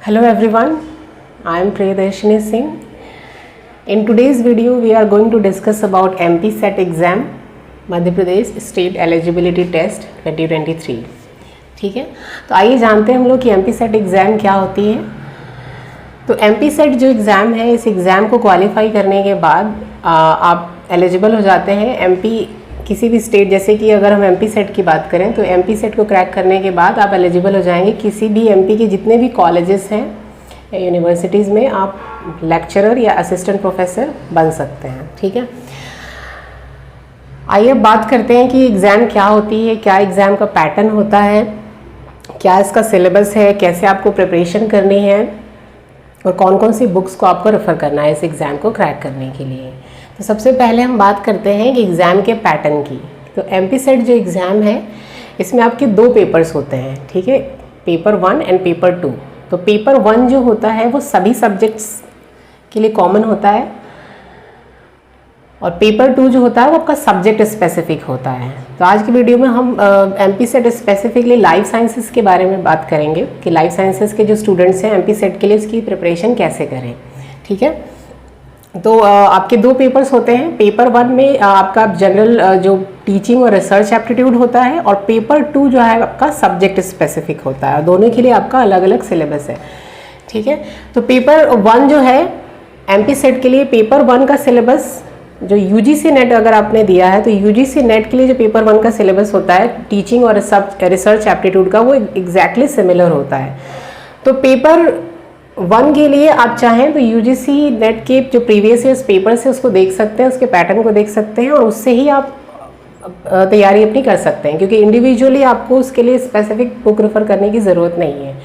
Hello everyone, I am Priyadarshini Singh. In today's video, we are going to discuss about MP SET exam, Madhya Pradesh state eligibility test 2023. ठीक है, तो आइए जानते हैं हम लोग कि MP SET एग्ज़ाम क्या होती है. तो MP SET जो एग्ज़ाम है, इस एग्ज़ाम को क्वालिफाई करने के बाद आप एलिजिबल हो जाते हैं MP किसी भी स्टेट. जैसे कि अगर हम MP SET की बात करें तो MP SET को क्रैक करने के बाद आप एलिजिबल हो जाएंगे किसी भी MP के जितने भी कॉलेजेस हैं या यूनिवर्सिटीज़ में आप लेक्चरर या असिस्टेंट प्रोफेसर बन सकते हैं. ठीक है, आइए अब बात करते हैं कि एग्ज़ाम क्या होती है, क्या एग्ज़ाम का पैटर्न होता है, क्या इसका सिलेबस है, कैसे आपको प्रिपरेशन करनी है और कौन कौन सी बुक्स को आपको रेफ़र करना है इस एग्ज़ाम को क्रैक करने के लिए. तो सबसे पहले हम बात करते हैं कि एग्ज़ाम के पैटर्न की. तो MP SET जो एग्ज़ाम है इसमें आपके दो पेपर्स होते हैं. ठीक है, पेपर 1 एंड पेपर 2. तो पेपर 1 जो होता है वो सभी सब्जेक्ट्स के लिए कॉमन होता है और पेपर 2 जो होता है वो आपका सब्जेक्ट स्पेसिफिक होता है. तो आज की वीडियो में हम MP SET specifically life sciences के बारे में बात करेंगे कि लाइफ साइंसेस के जो स्टूडेंट्स हैं MP SET के लिए इसकी प्रिपरेशन कैसे करें. ठीक है, तो आपके दो पेपर्स होते हैं. पेपर 1 में आपका जनरल जो टीचिंग और रिसर्च एप्टीट्यूड होता है और पेपर 2 जो है आपका सब्जेक्ट स्पेसिफिक होता है. दोनों के लिए आपका अलग अलग सिलेबस है. ठीक है, तो पेपर 1 जो है MP SET के लिए पेपर 1 का सिलेबस जो UGC नेट अगर आपने दिया है तो UGC नेट के लिए जो पेपर 1 का सिलेबस होता है टीचिंग और रिसर्च एप्टीट्यूड का वो एग्जैक्टली सिमिलर होता है. तो पेपर 1 के लिए आप चाहें तो UGC नेट के जो प्रीवियस ईयर्स पेपर्स है उसको देख सकते हैं, उसके पैटर्न को देख सकते हैं और उससे ही आप तैयारी अपनी कर सकते हैं क्योंकि इंडिविजुअली आपको उसके लिए स्पेसिफिक बुक रेफर करने की ज़रूरत नहीं है.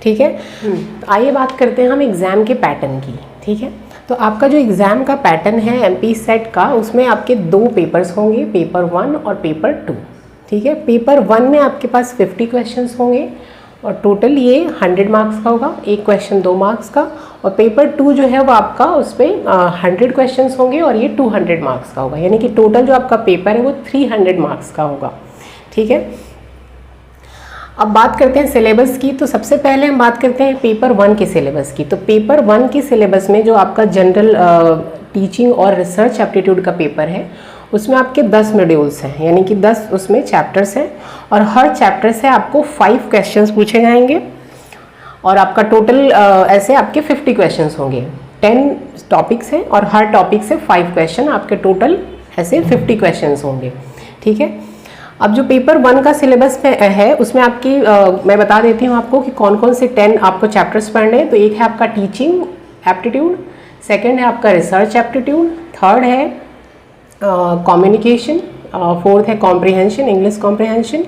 ठीक है, तो आइए बात करते हैं हम एग्ज़ाम के पैटर्न की. ठीक है, तो आपका जो एग्ज़ाम का पैटर्न है MP SET का उसमें आपके दो पेपर्स होंगे, पेपर 1 और पेपर 2. ठीक है, पेपर 1 में आपके पास 50 क्वेश्चंस होंगे और टोटल ये 100 मार्क्स का होगा, एक क्वेश्चन 2 मार्क्स का. और पेपर 2 जो है वो आपका उसमें 100 क्वेश्चंस होंगे और ये 200 मार्क्स का होगा, यानी कि टोटल जो आपका पेपर है वो 300 मार्क्स का होगा. ठीक है, अब बात करते हैं सिलेबस की. तो सबसे पहले हम बात करते हैं पेपर 1 के सिलेबस की. तो पेपर 1 के सिलेबस में जो आपका जनरल टीचिंग और रिसर्च एप्टीट्यूड का पेपर है उसमें आपके 10 मॉड्यूल्स हैं, यानी कि 10 उसमें चैप्टर्स हैं और हर चैप्टर से आपको 5 क्वेश्चंस पूछे जाएंगे और आपका टोटल ऐसे आपके 50 क्वेश्चंस होंगे. 10 टॉपिक्स हैं और हर टॉपिक से 5 क्वेश्चन, आपके टोटल ऐसे 50 क्वेश्चंस होंगे. ठीक है, अब जो पेपर 1 का सिलेबस है उसमें आपकी मैं बता देती हूँ आपको कि कौन कौन से 10 आपको चैप्टर्स पढ़ने हैं. तो एक है आपका टीचिंग एप्टीट्यूड, सेकेंड है आपका रिसर्च एप्टीट्यूड, थर्ड है कम्युनिकेशन, फोर्थ है कॉम्प्रिहेंशन, इंग्लिश कॉम्प्रिहेंशन,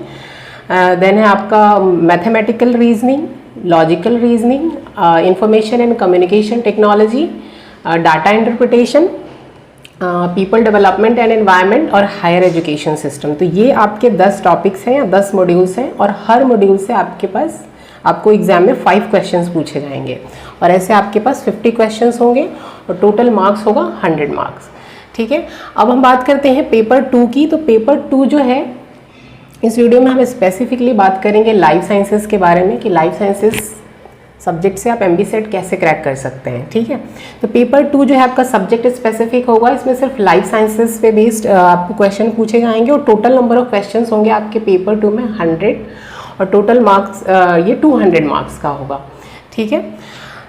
देन है आपका mathematical reasoning, logical reasoning, information and communication technology, data interpretation, people development and environment और हायर एजुकेशन सिस्टम. तो ये आपके 10 टॉपिक्स हैं या 10 मॉड्यूल्स हैं और हर मॉड्यूल से आपके पास आपको एग्जाम में 5 क्वेश्चंस पूछे जाएंगे और ऐसे आपके पास 50 क्वेश्चंस होंगे और टोटल मार्क्स होगा 100 मार्क्स. ठीक है, अब हम बात करते हैं पेपर 2 की. तो पेपर 2 जो है इस वीडियो में हम स्पेसिफिकली बात करेंगे लाइफ साइंसेस के बारे में कि लाइफ साइंसेस सब्जेक्ट से आप MP SET कैसे क्रैक कर सकते हैं. ठीक है, तो पेपर 2 जो है आपका सब्जेक्ट स्पेसिफिक होगा. इसमें सिर्फ लाइफ साइंसेस पे बेस्ड आपको क्वेश्चन पूछे जाएंगे और टोटल नंबर ऑफ क्वेश्चंस होंगे आपके पेपर 2 में 100 और टोटल मार्क्स ये 200 मार्क्स का होगा. ठीक है,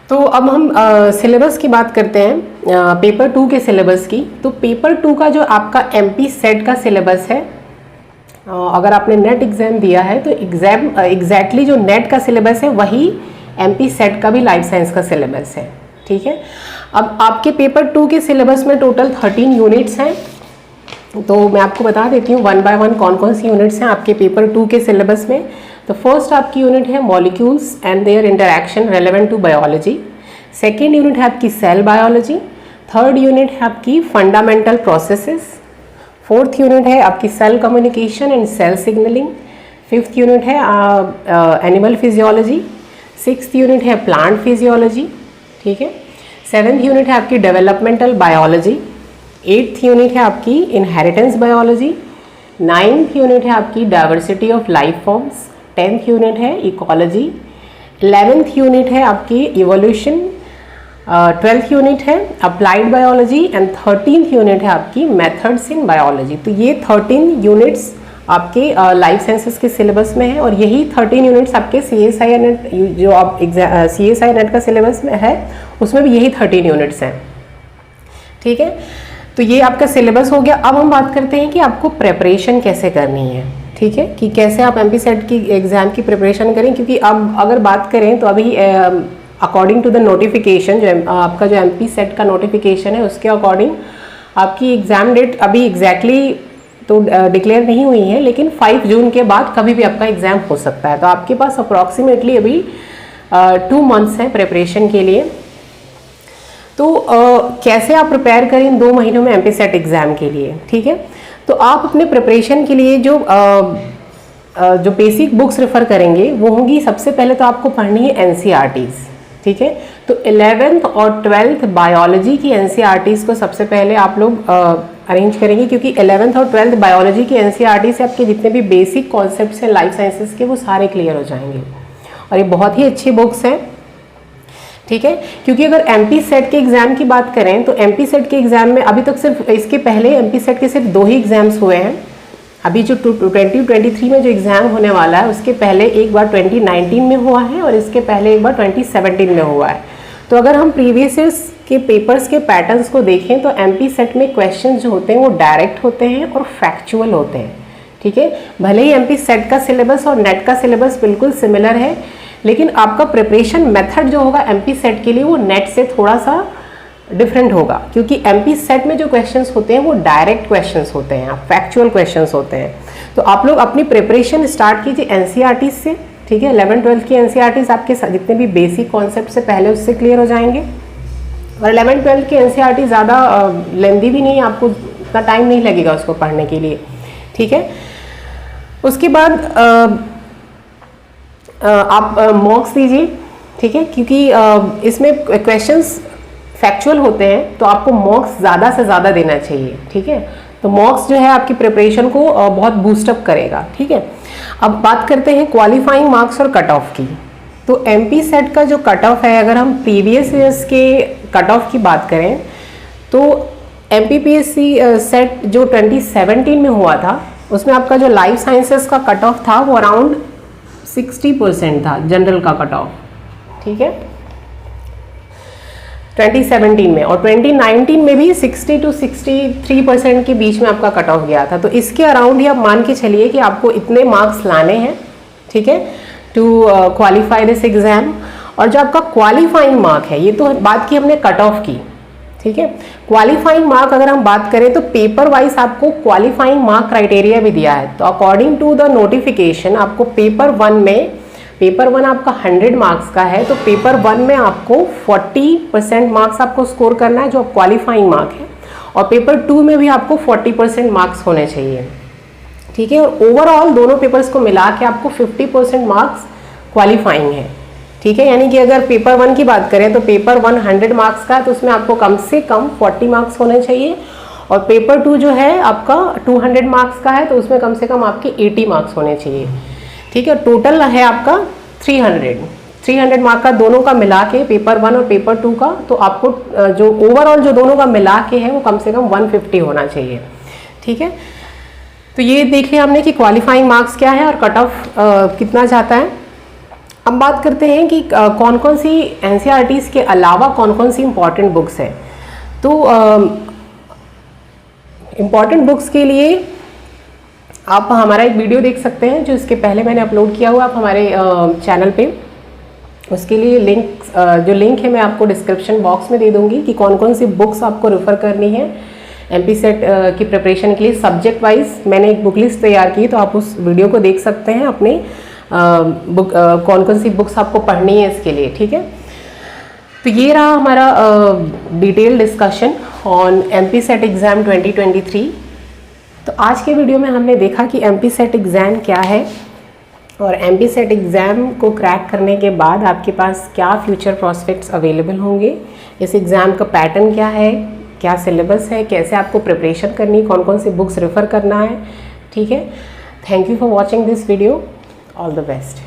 तो अब हम सिलेबस की बात करते हैं पेपर 2 के सिलेबस की. तो पेपर 2 का जो आपका MP SET का सिलेबस है, अगर आपने नेट एग्ज़ाम दिया है तो एग्जैक्टली जो नेट का सिलेबस है वही MP SET का भी लाइफ साइंस का सिलेबस है. ठीक है, अब आपके पेपर 2 के सिलेबस में टोटल 13 यूनिट्स हैं. तो मैं आपको बता देती हूँ 1 बाय 1 कौन कौन सी यूनिट्स हैं आपके पेपर 2 के सिलेबस में. तो फर्स्ट आपकी यूनिट है molecules and their interaction relevant to biology. Second unit है आपकी सेल बायोलॉजी. थर्ड यूनिट है आपकी फंडामेंटल प्रोसेसेस. फोर्थ यूनिट है आपकी cell communication and cell signalling. Fifth unit है एनिमल फिजियोलॉजी. सिक्स्थ यूनिट है प्लांट फिजियोलॉजी. ठीक है, सेवेंथ यूनिट है आपकी डेवलपमेंटल बायोलॉजी. एट्थ यूनिट है आपकी इनहेरिटेंस बायोलॉजी. नाइन्थ यूनिट है आपकी diversity of life forms. 10th unit है इकोलॉजी. 11th यूनिट है आपकी इवोल्यूशन, 12th यूनिट है applied biology and 13th unit है आपकी मेथड्स इन बायोलॉजी। तो ये 13 यूनिट्स आपके लाइफ साइंसेस के सिलेबस में है और यही 13 यूनिट्स आपके CSI नेट जो आप CSI नेट का सिलेबस में है उसमें भी यही 13 यूनिट्स हैं। ठीक है, तो ये आपका सिलेबस हो गया। अब हम बात करते हैं कि आपको प्रेपरेशन कैसे करनी है। ठीक है, कि कैसे आप MP सेट की एग्ज़ाम की प्रिपरेशन करें, क्योंकि अब अगर बात करें तो अभी अकॉर्डिंग टू द नोटिफिकेशन जो आपका जो MP सेट का नोटिफिकेशन है उसके अकॉर्डिंग आपकी एग्ज़ाम डेट अभी एग्जैक्टली तो डिक्लेयर नहीं हुई है, लेकिन 5 जून के बाद कभी भी आपका एग्ज़ाम हो सकता है। तो आपके पास अप्रॉक्सीमेटली अभी 2 मंथ्स हैं प्रिपरेशन के लिए। तो कैसे आप प्रिपेयर करें इन 2 महीनों में MP सेट एग्ज़ाम के लिए। ठीक है, तो आप अपने प्रिपरेशन के लिए जो बेसिक बुक्स रेफ़र करेंगे वो होंगी, सबसे पहले तो आपको पढ़नी है NCERTs। ठीक है, तो 11th और 12th बायोलॉजी की NCERTs को सबसे पहले आप लोग अरेंज करेंगे, क्योंकि 11th और 12th बायोलॉजी की NCERT से आपके जितने भी बेसिक कॉन्सेप्ट्स हैं लाइफ साइंसेस के वो सारे क्लियर हो जाएंगे और ये बहुत ही अच्छी बुक्स हैं। ठीक है, क्योंकि अगर MP सेट के एग्ज़ाम की बात करें तो MP सेट के एग्ज़ाम में अभी तक सिर्फ इसके पहले MP सेट के सिर्फ 2 ही एग्ज़ाम्स हुए हैं। अभी जो 2023 में जो एग्ज़ाम होने वाला है उसके पहले एक बार 2019 में हुआ है और इसके पहले एक बार 2017 में हुआ है। तो अगर हम प्रीवियस ईयर्स के पेपर्स के पैटर्न्स को देखें तो MP सेट में क्वेश्चंस जो होते हैं वो डायरेक्ट होते हैं और फैक्चुअल होते हैं। ठीक है, भले ही MP सेट का सिलेबस और नेट का सिलेबस बिल्कुल सिमिलर है, लेकिन आपका प्रिपरेशन मेथड जो होगा MP सेट के लिए वो नेट से थोड़ा सा डिफरेंट होगा, क्योंकि MP सेट में जो क्वेश्चंस होते हैं वो डायरेक्ट क्वेश्चंस होते हैं, फैक्चुअल क्वेश्चंस होते हैं। तो आप लोग अपनी प्रिपरेशन स्टार्ट कीजिए NCERT से। ठीक है, 11-12 की NCERTs आपके जितने भी बेसिक कॉन्सेप्ट से पहले उससे क्लियर हो जाएंगे और 11-12 की NCERT ज़्यादा लेंदी भी नहीं, आपको इतना टाइम नहीं लगेगा उसको पढ़ने के लिए। ठीक है, उसके बाद आप मॉक्स दीजिए। ठीक है, क्योंकि इसमें क्वेश्चंस फैक्चुअल होते हैं तो आपको मॉक्स ज़्यादा से ज़्यादा देना चाहिए। ठीक है, तो मॉक्स जो है आपकी प्रिपरेशन को बहुत बूस्टअप करेगा। ठीक है, अब बात करते हैं क्वालिफाइंग मार्क्स और कट ऑफ की। तो MP सेट का जो कट ऑफ है, अगर हम प्रीवियस ईयर्स के कट ऑफ की बात करें तो MPPSC सेट जो 2017 में हुआ था उसमें आपका जो लाइफ साइंसेस का कट ऑफ था वो अराउंड 60% था, जनरल का कट ऑफ। ठीक है, 2017 में, और 2019 में भी 60 to 63% के बीच में आपका कट ऑफ गया था। तो इसके अराउंड ही आप मान के चलिए कि आपको इतने मार्क्स लाने हैं। ठीक है, टू क्वालिफाई दिस एग्जाम। और जो आपका क्वालिफाइंग मार्क है, ये तो बात की हमने कट ऑफ की। ठीक है, क्वालिफाइंग मार्क अगर हम बात करें तो पेपर वाइज आपको क्वालिफाइंग मार्क क्राइटेरिया भी दिया है। तो अकॉर्डिंग टू द नोटिफिकेशन आपको पेपर 1 आपका 100 मार्क्स का है, तो पेपर 1 में आपको 40% मार्क्स आपको स्कोर करना है जो क्वालिफाइंग मार्क है, और पेपर 2 में भी आपको 40% मार्क्स होने चाहिए। ठीक है, और ओवरऑल दोनों पेपर्स को मिला के आपको 50% मार्क्स क्वालिफाइंग है। ठीक है, यानी कि अगर पेपर 1 की बात करें तो पेपर 1 100 मार्क्स का है तो उसमें आपको कम से कम 40 मार्क्स होने चाहिए, और पेपर 2 जो है आपका 200 मार्क्स का है तो उसमें कम से कम आपके 80 मार्क्स होने चाहिए। ठीक है, टोटल है आपका 300 मार्क का दोनों का मिला के, पेपर 1 और पेपर 2 का। तो आपको जो ओवरऑल जो दोनों का मिला के है वो कम से कम 150 होना चाहिए। ठीक है, तो ये देख लिया हमने कि क्वालिफाइंग मार्क्स क्या है और कट ऑफ कितना जाता है। अब बात करते हैं कि कौन कौन सी NCERTs के अलावा कौन कौन सी इम्पॉर्टेंट बुक्स है। तो इम्पॉर्टेंट बुक्स के लिए आप हमारा एक वीडियो देख सकते हैं जो इसके पहले मैंने अपलोड किया हुआ, आप हमारे चैनल पे। उसके लिए लिंक है मैं आपको डिस्क्रिप्शन बॉक्स में दे दूंगी कि कौन कौन सी बुक्स आपको रेफ़र करनी है MP सेट की प्रिपरेशन के लिए। सब्जेक्ट वाइज मैंने एक बुक लिस्ट तैयार की, तो आप उस वीडियो को देख सकते हैं अपने कौन कौन सी बुक्स आपको पढ़नी है इसके लिए। ठीक है, तो ये रहा हमारा detail discussion on MP set exam 2023। तो आज के वीडियो में हमने देखा कि MP सेट एग्ज़ाम क्या है और MP सेट एग्ज़ाम को क्रैक करने के बाद आपके पास क्या फ्यूचर प्रॉस्पेक्ट्स अवेलेबल होंगे, इस एग्ज़ाम का पैटर्न क्या है, क्या सिलेबस है, कैसे आपको प्रिपरेशन करनी, कौन कौन सी बुक्स रेफ़र करना है। ठीक है, thank you for watching this video, all the best.